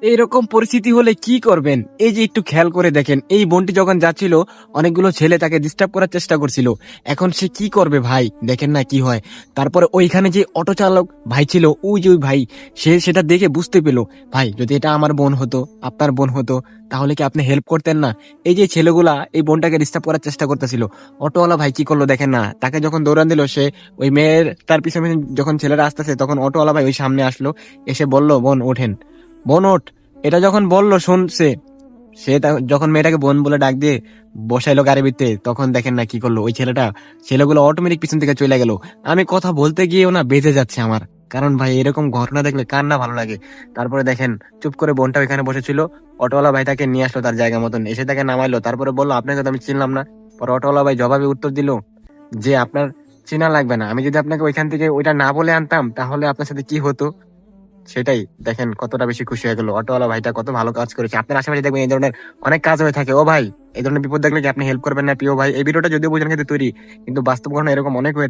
এইরকম পরিস্থিতি হলে কি করবেন? এই যে একটু খেয়াল করে দেখেন, এই বোনটি যখন যাচ্ছিল অনেকগুলো ছেলে তাকে ডিস্টার্ব করার চেষ্টা করছিল। এখন সে কি করবে ভাই, দেখেন না কি হয়। তারপরে ওইখানে যে অটো চালক ভাই ছিল, ওই যে ওই ভাই, সে সেটা দেখে বুঝতে পেলো, ভাই যদি এটা আমার বোন হতো, আপনার বোন হতো, তাহলে কি আপনি হেল্প করতেন না? এই যে ছেলেগুলা এই বোনটাকে ডিস্টার্ব করার চেষ্টা করতেছিল, অটোওয়ালা ভাই কি করলো দেখেন না, তাকে যখন দৌড়ান দিল, সে ওই মেয়ের তার পিছনে পিছনে যখন ছেলেরা আসতেছে, তখন অটোওয়ালা ভাই ওই সামনে আসলো, এসে বলল, বোন ওঠেন, বোন ওঠ। এটা যখন বললো শুনছে, সে যখন মেয়েটাকে বোন বলে ডাক দিয়ে বসাইলো গাড়ির ভিতরে, তখন দেখেন না কি করলো ওই ছেলেটা, ছেলেগুলো অটোমেটিক পিছন থেকে চলে গেল। আমি কথা বলতে গিয়েও না বেঁচে যাচ্ছে আমার, কারণ ভাই এরকম ঘটনা দেখলে কার না ভালো লাগে। তারপরে দেখেন, চুপ করে বোনটা ওইখানে বসেছিল, অটোওয়ালা ভাই তাকে নিয়ে আসলো তার জায়গা মতন, এসে তাকে নামাইলো, তারপরে বললো, আপনাকে তো আমি চিনলাম না। পরে অটোওয়ালা ভাই জবাবে উত্তর দিল যে, আপনার চেনা লাগবে না, আমি যদি আপনাকে ওইখান থেকে ওইটা না বলে আনতাম, তাহলে আপনার সাথে কি হতো। সেটাই দেখেন কতটা বেশি খুশি হয়ে গেল, অটোওয়ালা ভাইটা কত ভালো কাজ করেছে। আপনার আশেপাশে দেখবেন এই ধরনের অনেক কাজ হয়ে থাকে। ও ভাই, এই ধরনের বিপদ দেখলে কি আপনি হেল্প করবেন না প্রিয় ভাই? এই ভিডিওটা যদিও বোঝানোর ক্ষেত্রে তৈরি, কিন্তু বাস্তব ঘটনা এরকম অনেক হয়ে থাকে।